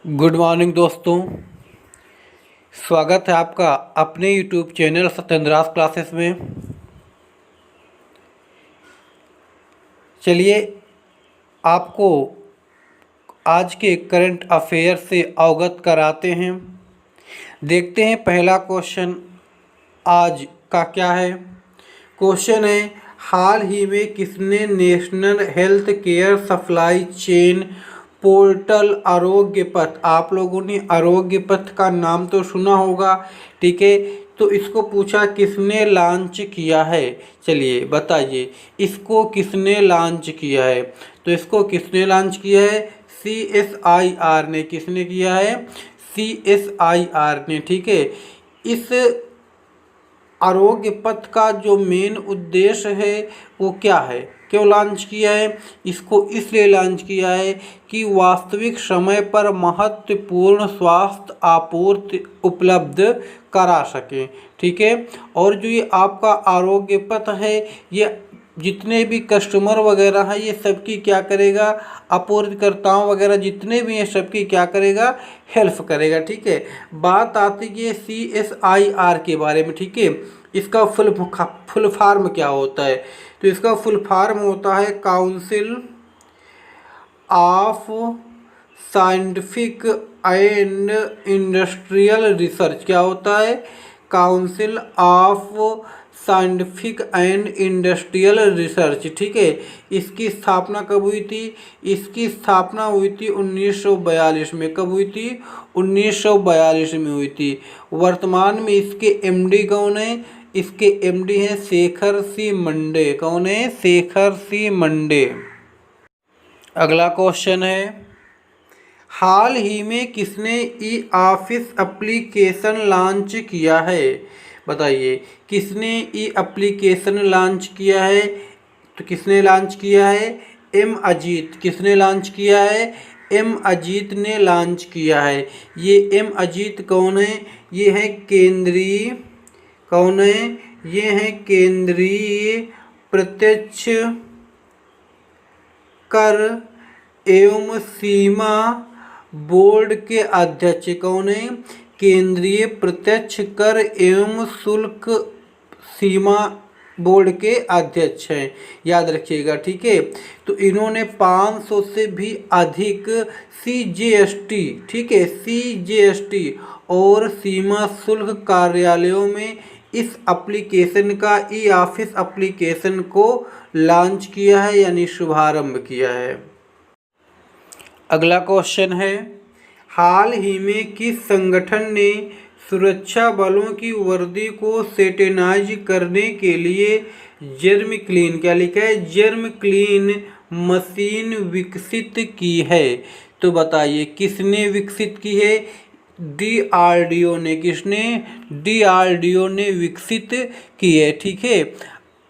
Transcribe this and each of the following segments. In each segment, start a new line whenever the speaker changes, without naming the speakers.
Good morning दोस्तों। स्वागत है आपका अपने यूट्यूब चैनल सत्येंद्रास क्लासेस में। चलिए आपको आज के करंट अफेयर से अवगत कराते हैं। देखते हैं पहला क्वेश्चन आज का क्या है। क्वेश्चन है, हाल ही में किसने national health care supply chain portal आरोग्य पथ, आप लोगों ने आरोग्य पथ का नाम तो सुना होगा, ठीक है। तो इसको पूछा किसने लॉन्च किया है। चलिए बताइए इसको किसने लॉन्च किया है। तो इसको किसने लॉन्च किया है, CSIR ने। किसने किया है, CSIR ने, ठीक है। इस आरोग्य पथ का जो मेन उद्देश्य है वो क्या है, क्यों लॉन्च किया है। इसको इसलिए लॉन्च किया है कि वास्तविक समय पर महत्वपूर्ण स्वास्थ्य आपूर्ति उपलब्ध करा सके, ठीक है। और जो ये आपका आरोग्य पथ है, ये जितने भी कस्टमर वगैरह हैं ये सबकी क्या करेगा, आपूर्तिकर्ताओं वगैरह जितने भी हैं सबकी क्या करेगा, हेल्प करेगा, ठीक है। बात आती है CSIR के बारे में, ठीक है। इसका फुल फॉर्म क्या होता है। तो इसका फुल फॉर्म होता है council of scientific and industrial research. क्या होता है, council of scientific and industrial research, ठीक है। इसकी स्थापना कब हुई थी, इसकी स्थापना हुई थी 1942 में। कब हुई थी, 1942 में हुई थी। वर्तमान में इसके MD कौन है, इसके MD हैं शेखर सी मंडे। कौन है, शेखर सी मंडे। अगला क्वेश्चन है, हाल ही में किसने ई ऑफिस एप्लीकेशन लॉन्च किया है। बताइए किसने ई एप्लीकेशन लॉन्च किया है। तो किसने लॉन्च किया है, M अजीत। किसने लॉन्च किया है, M अजीत ने लॉन्च किया है। ये M अजीत कौन है, ये है केंद्रीय, कौन है, ये है केंद्रीय प्रत्यक्ष कर एवं सीमा बोर्ड के अध्यक्ष। कौन है, केंद्रीय प्रत्यक्ष कर एवं शुल्क सीमा बोर्ड के अध्यक्ष हैं, याद रखिएगा, ठीक है। तो इन्होंने 500 से भी अधिक CGST, ठीक है, CGST और सीमा शुल्क कार्यालयों में इस एप्लीकेशन का, ई ऑफिस एप्लीकेशन को लॉन्च किया है, यानी शुभारंभ किया है। अगला क्वेश्चन है, हाल ही में किस संगठन ने सुरक्षा बलों की वर्दी को सैनिटाइज करने के लिए जर्म क्लीन, क्या लिखा है, जर्म क्लीन मशीन विकसित की है। तो बताइए किसने विकसित की है, DRDO ने। किसने, DRDO ने विकसित की है, ठीक है।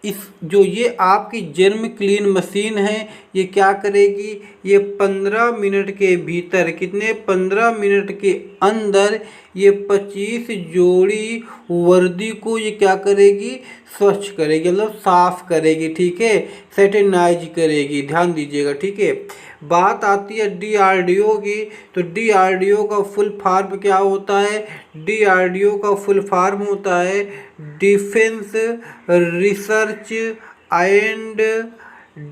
इस जो ये आपकी जर्म क्लीन मशीन है, ये क्या करेगी, ये 15 मिनट के भीतर, कितने, 15 मिनट के अंदर ये 25 जोड़ी वर्दी को ये क्या करेगी, स्वच्छ करेगी, मतलब साफ करेगी, ठीक है, सैनिटाइज करेगी, ध्यान दीजिएगा, ठीक है। बात आती है DRDO की। तो DRDO का फुल फॉर्म क्या होता है, DRDO का फुल फॉर्म होता है defence research and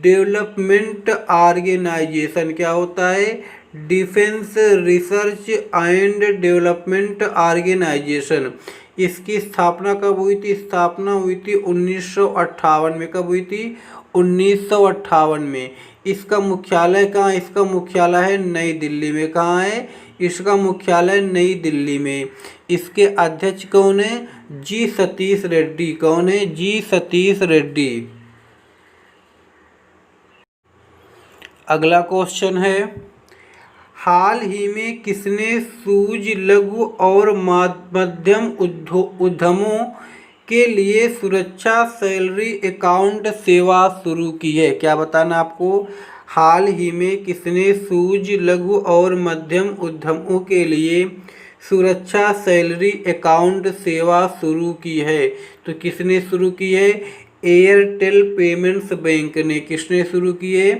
development organisation. क्या होता है, defence research and development organisation. इसकी स्थापना कब हुई थी, स्थापना हुई थी 1958 में। कब हुई थी, 1958 में। इसका मुख्यालय कहाँ, इसका मुख्यालय है नई दिल्ली में। कहाँ है, इसका मुख्यालय नई दिल्ली में। इसके अध्यक्ष कौन है, G सतीश रेड्डी। कौन है, G सतीश रेड्डी। अगला क्वेश्चन है, हाल ही में किसने सूक्ष्म लघु और मध्यम उद्यमों के लिए सुरक्षा सैलरी अकाउंट सेवा शुरू की है। क्या बताना आपको, हाल ही में किसने सूक्ष्म लघु और मध्यम उद्यमों के लिए सुरक्षा सैलरी अकाउंट सेवा शुरू की है। तो किसने शुरू की है, एयरटेल पेमेंट्स बैंक ने। किसने शुरू किए?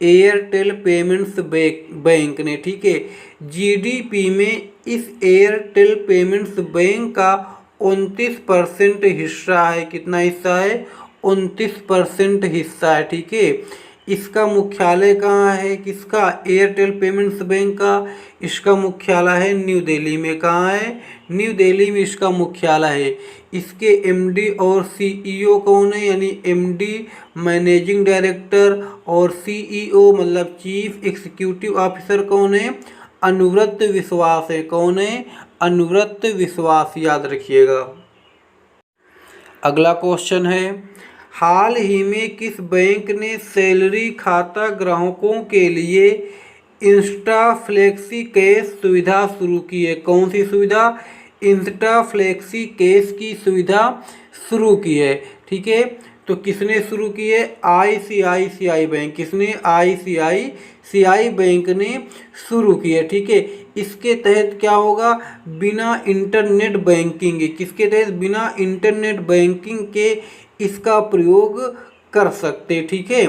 एयरटेल पेमेंट्स बैंक ने। ठीक है, जीडीपी में इस एयरटेल पेमेंट्स बैंक का 29% हिस्सा है। कितना हिस्सा है? 29% हिस्सा है। ठीक है, इसका मुख्यालय कहाँ है? किसका? एयरटेल पेमेंट्स बैंक का। इसका मुख्यालय है न्यू दिल्ली में। कहाँ है? न्यू दिल्ली में इसका मुख्यालय है। इसके एमडी और सीईओ कौन है? यानी एमडी मैनेजिंग डायरेक्टर और सीईओ मतलब चीफ एग्जीक्यूटिव ऑफिसर कौन है? अनुव्रत विश्वास है। कौन है? अनुव्रत विश्वास, याद रखिएगा। अगला क्वेश्चन है, हाल ही में किस बैंक ने सैलरी खाता ग्राहकों के लिए इंस्टा फ्लेक्सी कैश सुविधा शुरू की है? कौन सी सुविधा? इंस्टा फ्लेक्सी कैश की सुविधा शुरू की है। ठीक है, तो किसने शुरू की है? ICICI bank. किसने? आईसीआईसीआई बैंक ने शुरू की है। ठीक है, इसके तहत क्या होगा? बिना इंटरनेट बैंकिंग, किसके तहत? बिना इंटरनेट बैंकिंग के इसका प्रयोग कर सकते। ठीक है,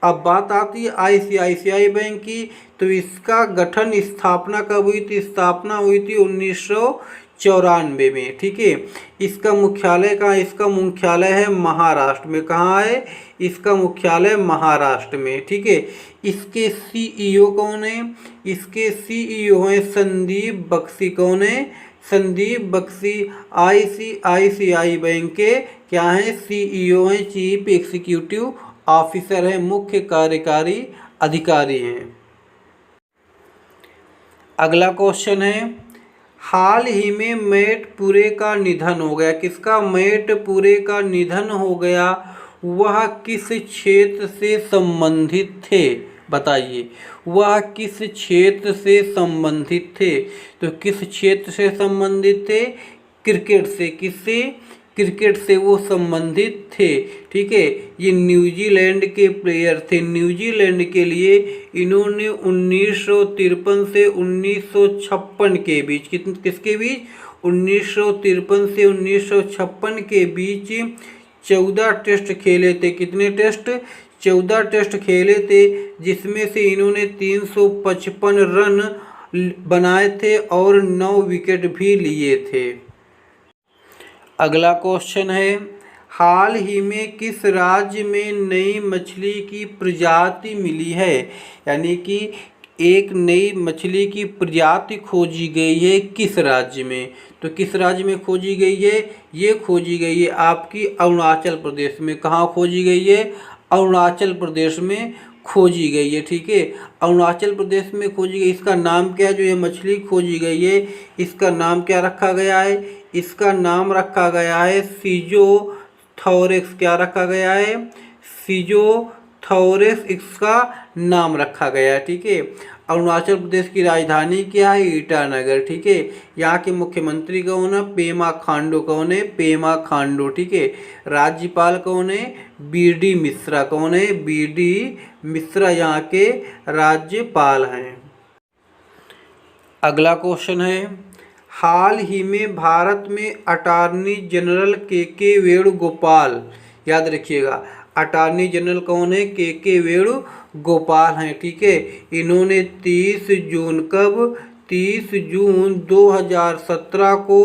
अब बात आती है आईसीआईसीआई बैंक की, तो इसका गठन स्थापना कब हुई थी? स्थापना हुई थी 1994 में। ठीक है, इसका मुख्यालय कहाँ? इसका मुख्यालय है महाराष्ट्र में। कहाँ है? इसका मुख्यालय महाराष्ट्र में। ठीक है, इसके सीईओ कौन है? इसके सीईओ हैं संदीप बख्शी। कौन है? संदीप बख्शी आईसीआईसीआई बैंक के क्या हैं? सीईओ हैं, चीफ एग्जीक्यूटिव ऑफिसर हैं, मुख्य कार्यकारी अधिकारी हैं। अगला क्वेश्चन है, हाल ही में मैटपुरे का निधन हो गया। किसका? मैटपुरे का निधन हो गया। वह किस क्षेत्र से संबंधित थे? बताइए, वह किस क्षेत्र से संबंधित थे? तो किस क्षेत्र से संबंधित थे? क्रिकेट से। किससे? क्रिकेट से वो संबंधित थे। ठीक है, ये न्यूजीलैंड के प्लेयर थे। न्यूजीलैंड के लिए इन्होंने 1953 से 1956 के बीच, किसके बीच? 1953 से 1956 के बीच 14 टेस्ट खेले थे। कितने टेस्ट? 14 टेस्ट खेले थे, जिसमें से इन्होंने 355 रन बनाए थे और 9 विकेट भी लिए थे। अगला क्वेश्चन है, हाल ही में किस राज्य में नई मछली की प्रजाति मिली है? यानी कि एक नई मछली की प्रजाति खोजी गई है, किस राज्य में? तो किस राज्य में खोजी गई है? ये खोजी गई है आपकी अरुणाचल प्रदेश में। कहाँ खोजी गई है? अरुणाचल प्रदेश में खोजी गई है। ठीक है, अरुणाचल प्रदेश में खोजी गई। इसका नाम क्या है? जो ये मछली खोजी गई है, इसका नाम क्या रखा गया है? इसका नाम रखा गया है सीजोथोरैक्स। क्या रखा गया है? सीजोथोरैक्स इसका नाम रखा गया है। ठीक है, अरुणाचल प्रदेश की राजधानी क्या है? ईटानगर। ठीक है, यहाँ के मुख्यमंत्री कौन है? पेमा खांडू। कौन है? पेमा खांडू। ठीक है, राज्यपाल कौन है? बीडी मिश्रा। कौन है? बीडी मिश्रा यहाँ के राज्यपाल हैं। अगला क्वेश्चन है, हाल ही में भारत में अटॉर्नी जनरल के वेणुगोपाल, याद रखिएगा, अटॉर्नी जनरल कौन है? के वेणुगोपाल हैं। ठीक है, इन्होंने 30 जून, कब? 30 जून 2017 को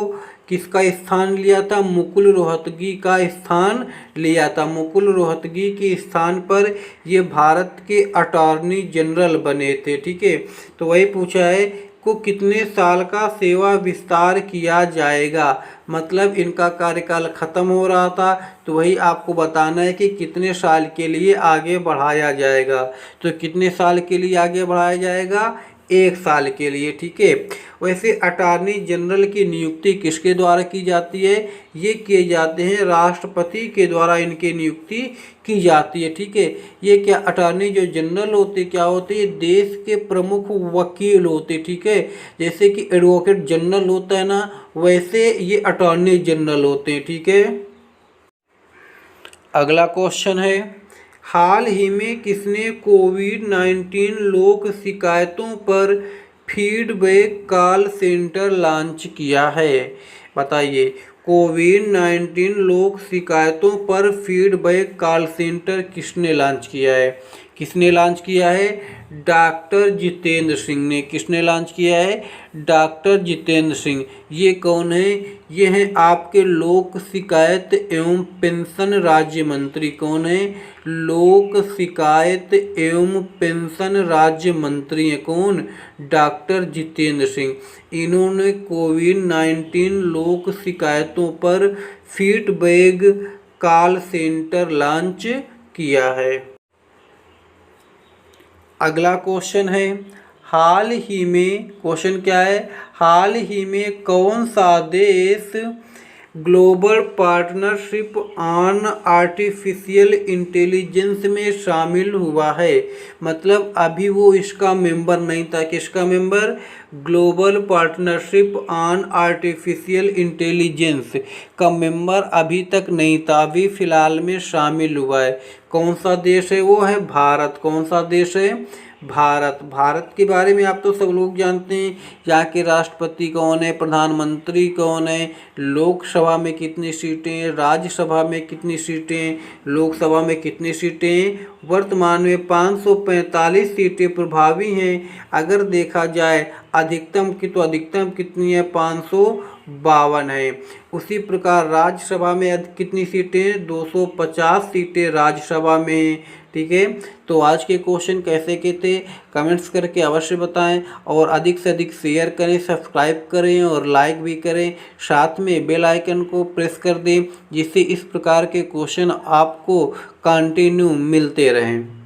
किसका स्थान लिया था? मुकुल रोहतगी का स्थान लिया था। मुकुल रोहतगी के स्थान पर ये भारत के अटॉर्नी जनरल बने थे। ठीक है, तो वही पूछा है को कितने साल का सेवा विस्तार किया जाएगा? मतलब इनका कार्यकाल खत्म हो रहा था, तो वही आपको बताना है कि कितने साल के लिए आगे बढ़ाया जाएगा। तो कितने साल के लिए आगे बढ़ाया जाएगा? 1 साल के लिए। ठीक है, वैसे अटॉर्नी जनरल की नियुक्ति किसके द्वारा की जाती है? ये किए जाते हैं राष्ट्रपति के द्वारा, इनकी नियुक्ति की जाती है। ठीक है, ये क्या अटॉर्नी जो जनरल होते क्या होते? ये देश के प्रमुख वकील होते। ठीक है, जैसे कि एडवोकेट जनरल होता है ना, वैसे ये अटॉर्नी जनरल होते हैं। ठीक है, अगला क्वेश्चन है, हाल ही में किसने कोविड-19 लोक शिकायतों पर फीडबैक कॉल सेंटर लॉन्च किया है? बताइए, कोविड-19 लोक शिकायतों पर फीडबैक कॉल सेंटर किसने लॉन्च किया है? किसने लॉन्च किया है? डॉक्टर जितेंद्र सिंह ने। किसने लॉन्च किया है? डॉक्टर जितेंद्र सिंह। ये कौन है? ये हैं आपके लोक शिकायत एवं पेंशन राज्य मंत्री। कौन है? लोक शिकायत एवं पेंशन राज्य मंत्री हैं। कौन? डॉक्टर जितेंद्र सिंह। इन्होंने कोविड-19 लोक शिकायतों पर फीडबैक कॉल सेंटर लॉन्च किया है। अगला क्वेश्चन है, हाल ही में, क्वेश्चन क्या है? हाल ही में कौन सा देश global partnership on artificial intelligence में शामिल हुआ है? मतलब अभी वो इसका मेंबर नहीं था। किसका member? Global partnership on artificial intelligence का मेंबर अभी तक नहीं था, अभी फिलहाल में शामिल हुआ है। कौन सा देश है? वो है भारत। कौन सा देश है? भारत। भारत के बारे में आप तो सब लोग जानते हैं, यहाँ के राष्ट्रपति कौन है, प्रधानमंत्री कौन है, लोकसभा में कितनी सीटें, राज्यसभा में कितनी सीटें, लोकसभा में कितनी सीटें। वर्तमान में 545 सीटें प्रभावी हैं। अगर देखा जाए अधिकतम की, तो अधिकतम कितनी है? 552 है। उसी प्रकार राज्यसभा में कितनी सीटें? 250 सीटें राज्यसभा में। ठीक है, तो आज के क्वेश्चन कैसे के थे कमेंट्स करके अवश्य बताएं और अधिक से अधिक शेयर करें, सब्सक्राइब करें और लाइक भी करें। साथ में बेल आइकन को प्रेस कर दें जिससे इस प्रकार के क्वेश्चन आपको कंटिन्यू मिलते रहें।